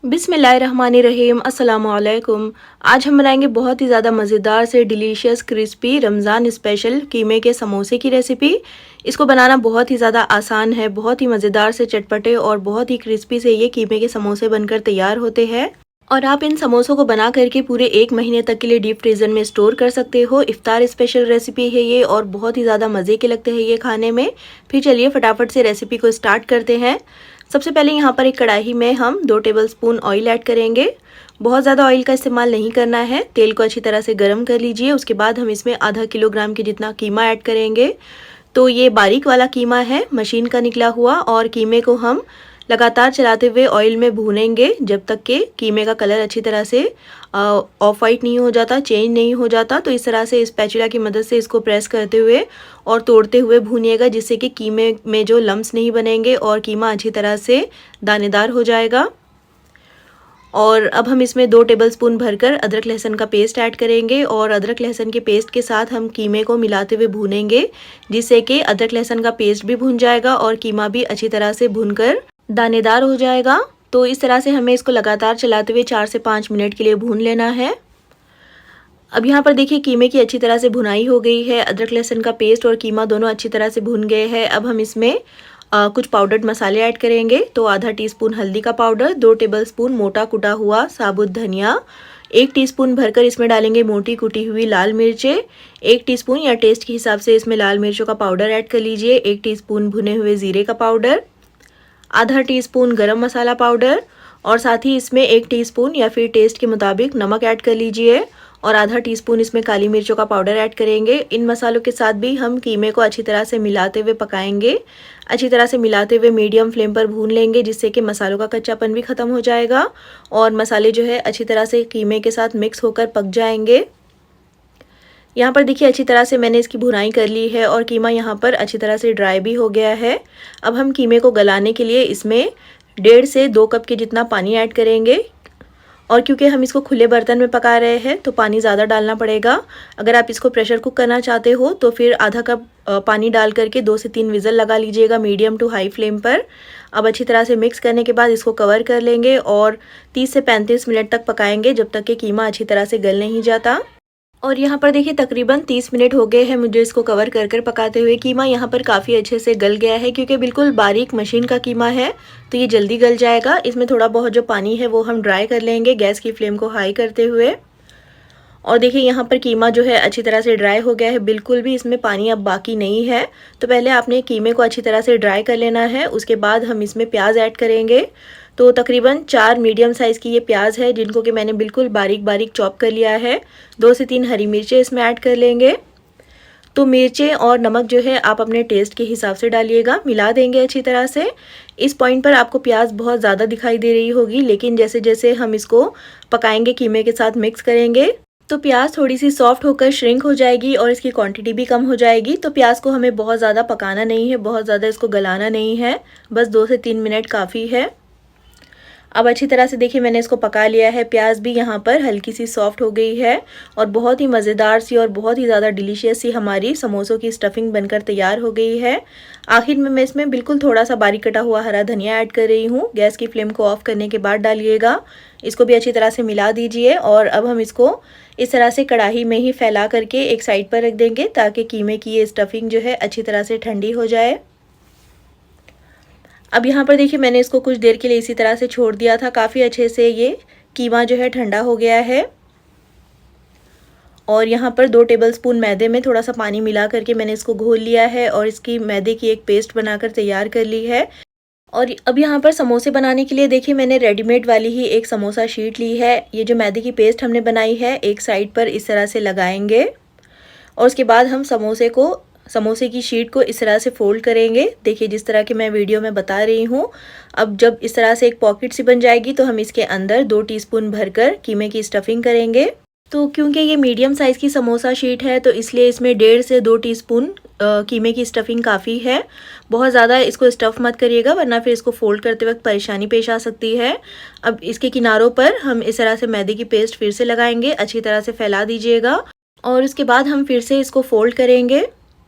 बिस्मिल्लाहिर्रहमानिर्रहीम अस्सलामुअलैकुम। आज हम बनाएंगे बहुत ही ज़्यादा मज़ेदार से डिलीशियस क्रिस्पी रमज़ान स्पेशल कीमे के समोसे की रेसिपी। इसको बनाना बहुत ही ज़्यादा आसान है, बहुत ही मज़ेदार से चटपटे और बहुत ही क्रिस्पी से ये कीमे के समोसे बनकर तैयार होते हैं। और आप इन समोसों को बना करके पूरे 1 महीने तक के लिए डीप फ्रीज़र में स्टोर कर सकते हो। इफ्तार स्पेशल रेसिपी है ये और बहुत ही ज़्यादा मज़े के लगते हैं ये खाने में। फिर चलिए फटाफट से रेसिपी को स्टार्ट करते हैं। सबसे पहले यहाँ पर एक कढ़ाई में हम 2 टेबलस्पून ऑयल ऐड करेंगे। बहुत ज़्यादा ऑयल का इस्तेमाल नहीं करना है। तेल को अच्छी तरह से गर्म कर लीजिए। उसके बाद हम इसमें आधा किलोग्राम के जितना कीमा ऐड करेंगे। तो ये बारीक वाला कीमा है, मशीन का निकला हुआ, और कीमे को हम लगातार चलाते हुए ऑयल में भूनेंगे जब तक कि कीमे का कलर अच्छी तरह से ऑफ वाइट नहीं हो जाता, चेंज नहीं हो जाता। तो इस तरह से स्पैचुला की मदद से इसको प्रेस करते हुए और तोड़ते हुए भूनिएगा, जिससे कि कीमे में जो लम्स नहीं बनेंगे और कीमा अच्छी तरह से दानेदार हो जाएगा। और अब हम इसमें 2 टेबलस्पून भरकर अदरक लहसुन का पेस्ट ऐड करेंगे और अदरक लहसुन के पेस्ट के साथ हम कीमे को मिलाते हुए भूनेंगे, जिससे कि अदरक लहसुन का पेस्ट भी भुन जाएगा और कीमा भी अच्छी तरह से भुनकर दानेदार हो जाएगा। तो इस तरह से हमें इसको लगातार चलाते हुए 4 से 5 मिनट के लिए भून लेना है। अब यहाँ पर देखिए कीमे की अच्छी तरह से भुनाई हो गई है। अदरक लहसुन का पेस्ट और कीमा दोनों अच्छी तरह से भुन गए हैं। अब हम इसमें कुछ पाउडर्ड मसाले ऐड करेंगे। तो आधा टीस्पून हल्दी का पाउडर, 2 टेबलस्पून मोटा कुटा हुआ साबुत धनिया, 1 टीस्पून भरकर इसमें डालेंगे मोटी कुटी हुई लाल मिर्चें, 1 टीस्पून या टेस्ट के हिसाब से इसमें लाल मिर्चों का पाउडर ऐड कर लीजिए, 1 टीस्पून भुने हुए ज़ीरे का पाउडर, आधा टीस्पून गरम मसाला पाउडर, और साथ ही इसमें 1 टीस्पून या फिर टेस्ट के मुताबिक नमक ऐड कर लीजिए, और आधा टीस्पून इसमें काली मिर्चों का पाउडर ऐड करेंगे। इन मसालों के साथ भी हम कीमे को अच्छी तरह से मिलाते हुए पकाएंगे। अच्छी तरह से मिलाते हुए मीडियम फ्लेम पर भून लेंगे, जिससे कि मसालों का कच्चापन भी ख़त्म हो जाएगा और मसाले जो है अच्छी तरह से कीमे के साथ मिक्स होकर पक जाएंगे। यहाँ पर देखिए अच्छी तरह से मैंने इसकी भुनाई कर ली है और कीमा यहाँ पर अच्छी तरह से ड्राई भी हो गया है। अब हम कीमे को गलाने के लिए इसमें 1.5 से 2 कप के जितना पानी ऐड करेंगे, और क्योंकि हम इसको खुले बर्तन में पका रहे हैं तो पानी ज़्यादा डालना पड़ेगा। अगर आप इसको प्रेशर कुक करना चाहते हो तो फिर आधा कप पानी डाल करके 2 से 3 विज़ल लगा लीजिएगा मीडियम टू हाई फ्लेम पर। अब अच्छी तरह से मिक्स करने के बाद इसको कवर कर लेंगे और 30 से 35 मिनट तक पकाएंगे, जब तक कि कीमा अच्छी तरह से गल नहीं जाता। और यहाँ पर देखिए तकरीबन 30 मिनट हो गए हैं मुझे इसको कवर कर कर पकाते हुए। कीमा यहाँ पर काफ़ी अच्छे से गल गया है, क्योंकि बिल्कुल बारीक मशीन का कीमा है तो ये जल्दी गल जाएगा। इसमें थोड़ा बहुत जो पानी है वो हम ड्राई कर लेंगे गैस की फ्लेम को हाई करते हुए। और देखिए यहाँ पर कीमा जो है अच्छी तरह से ड्राई हो गया है, बिल्कुल भी इसमें पानी अब बाकी नहीं है। तो पहले आपने कीमे को अच्छी तरह से ड्राई कर लेना है, उसके बाद हम इसमें प्याज ऐड करेंगे। तो तकरीबन 4 मीडियम साइज़ की ये प्याज है, जिनको कि मैंने बिल्कुल बारीक बारीक चॉप कर लिया है। 2 से 3 हरी मिर्चें इसमें ऐड कर लेंगे। तो मिर्चें और नमक जो है आप अपने टेस्ट के हिसाब से डालिएगा। मिला देंगे अच्छी तरह से। इस पॉइंट पर आपको प्याज बहुत ज़्यादा दिखाई दे रही होगी, लेकिन जैसे जैसे हम इसको पकाएंगे, कीमे के साथ मिक्स करेंगे, तो प्याज थोड़ी सी सॉफ्ट होकर श्रिंक हो जाएगी और इसकी क्वांटिटी भी कम हो जाएगी। तो प्याज को हमें बहुत ज़्यादा पकाना नहीं है, बहुत ज़्यादा इसको गलाना नहीं है, बस 2 से 3 मिनट काफ़ी है। अब अच्छी तरह से देखिए मैंने इसको पका लिया है। प्याज भी यहाँ पर हल्की सी सॉफ्ट हो गई है और बहुत ही मज़ेदार सी और बहुत ही ज़्यादा डिलीशियस सी हमारी समोसों की स्टफिंग बनकर तैयार हो गई है। आखिर में मैं इसमें बिल्कुल थोड़ा सा बारीक कटा हुआ हरा धनिया ऐड कर रही हूँ। गैस की फ्लेम को ऑफ करने के बाद डालिएगा। इसको भी अच्छी तरह से मिला दीजिए और अब हम इसको इस तरह से कढ़ाई में ही फैला करके एक साइड पर रख देंगे, ताकि कीमे की ये स्टफिंग जो है अच्छी तरह से ठंडी हो जाए। अब यहाँ पर देखिए मैंने इसको कुछ देर के लिए इसी तरह से छोड़ दिया था। काफ़ी अच्छे से ये कीमा जो है ठंडा हो गया है। और यहाँ पर 2 टेबलस्पून मैदे में थोड़ा सा पानी मिला करके मैंने इसको घोल लिया है और इसकी मैदे की एक पेस्ट बनाकर तैयार कर ली है। और अब यहाँ पर समोसे बनाने के लिए देखिए मैंने रेडीमेड वाली ही एक समोसा शीट ली है। ये जो मैदे की पेस्ट हमने बनाई है, एक साइड पर इस तरह से लगाएंगे और उसके बाद हम समोसे की शीट को इस तरह से फोल्ड करेंगे। देखिए जिस तरह की मैं वीडियो में बता रही हूँ। अब जब इस तरह से एक पॉकेट सी बन जाएगी तो हम इसके अंदर 2 टीस्पून भरकर कीमे की स्टफिंग करेंगे। तो क्योंकि ये मीडियम साइज़ की समोसा शीट है तो इसलिए इसमें 1.5 से 2 टीस्पून कीमे की स्टफिंग काफ़ी है। बहुत ज़्यादा इसको स्टफ़ मत करिएगा, वरना फिर इसको फोल्ड करते वक्त परेशानी पेश आ सकती है। अब इसके किनारों पर हम इस तरह से मैदे की पेस्ट फिर से लगाएंगे, अच्छी तरह से फैला दीजिएगा और उसके बाद हम फिर से इसको फोल्ड करेंगे।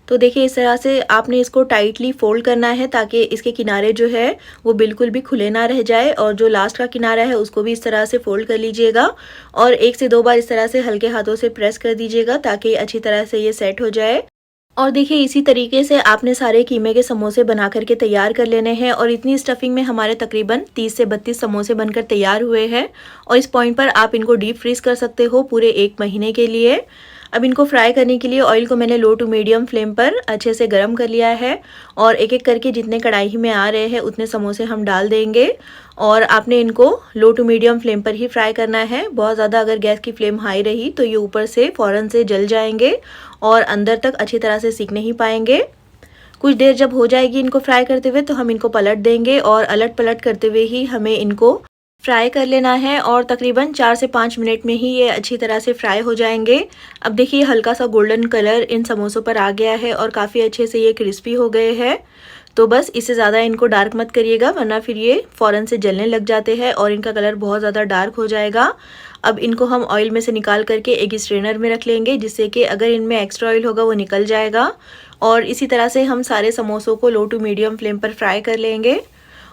तो देखिए इस तरह से आपने इसको टाइटली फ़ोल्ड करना है ताकि इसके किनारे जो है वो बिल्कुल भी खुले ना रह जाए, और जो लास्ट का किनारा है उसको भी इस तरह से फ़ोल्ड कर लीजिएगा और 1 से 2 बार इस तरह से हल्के हाथों से प्रेस कर दीजिएगा ताकि अच्छी तरह से ये सेट हो जाए। और देखिए इसी तरीके से आपने सारे कीमे के समोसे बना करके तैयार कर लेने हैं, और इतनी स्टफिंग में हमारे तकरीबन 30 से 32 समोसे बनकर तैयार हुए हैं। और इस पॉइंट पर आप इनको डीप फ्रीज कर सकते हो पूरे 1 महीने के लिए। अब इनको फ्राई करने के लिए ऑयल को मैंने लो टू मीडियम फ्लेम पर अच्छे से गर्म कर लिया है, और एक एक करके जितने कढ़ाई में आ रहे हैं उतने समोसे हम डाल देंगे। और आपने इनको लो टू मीडियम फ्लेम पर ही फ्राई करना है। बहुत ज़्यादा अगर गैस की फ्लेम हाई रही तो ये ऊपर से फ़ौरन से जल जाएंगे और अंदर तक अच्छी तरह से सीख नहीं पाएंगे। कुछ देर जब हो जाएगी इनको फ्राई करते हुए तो हम इनको पलट देंगे, और अलट पलट करते हुए ही हमें इनको फ्राई कर लेना है, और तकरीबन 4 से 5 मिनट में ही ये अच्छी तरह से फ्राई हो जाएंगे। अब देखिए हल्का सा गोल्डन कलर इन समोसों पर आ गया है और काफ़ी अच्छे से ये क्रिस्पी हो गए हैं। तो बस इससे ज़्यादा इनको डार्क मत करिएगा, वरना फिर ये फ़ौरन से जलने लग जाते हैं और इनका कलर बहुत ज़्यादा डार्क हो जाएगा। अब इनको हम ऑयल में से निकाल करके एक स्ट्रेनर में रख लेंगे, जिससे कि अगर इनमें एक्स्ट्रा ऑयल होगा वो निकल जाएगा। और इसी तरह से हम सारे समोसों को लो टू मीडियम फ्लेम पर फ्राई कर लेंगे,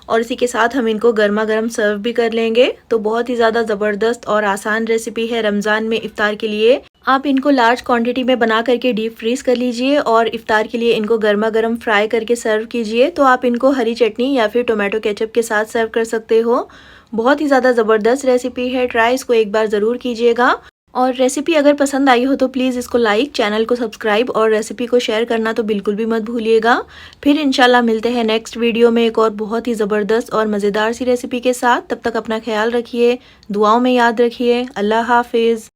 और इसी के साथ हम इनको गर्मा गर्म सर्व भी कर लेंगे। तो बहुत ही ज़्यादा ज़बरदस्त और आसान रेसिपी है रमज़ान में इफ्तार के लिए। आप इनको लार्ज क्वांटिटी में बना करके डीप फ्रीज कर लीजिए और इफ्तार के लिए इनको गर्मा गर्म फ्राई करके सर्व कीजिए। तो आप इनको हरी चटनी या फिर टोमेटो केचप के साथ सर्व कर सकते हो। बहुत ही ज़्यादा ज़बरदस्त रेसिपी है, ट्राई इसको एक बार ज़रूर कीजिएगा। और रेसिपी अगर पसंद आई हो तो प्लीज़ इसको लाइक, चैनल को सब्सक्राइब और रेसिपी को शेयर करना तो बिल्कुल भी मत भूलिएगा। फिर इंशाल्लाह मिलते हैं नेक्स्ट वीडियो में एक और बहुत ही ज़बरदस्त और मज़ेदार सी रेसिपी के साथ। तब तक अपना ख्याल रखिए, दुआओं में याद रखिए। अल्लाह हाफिज़।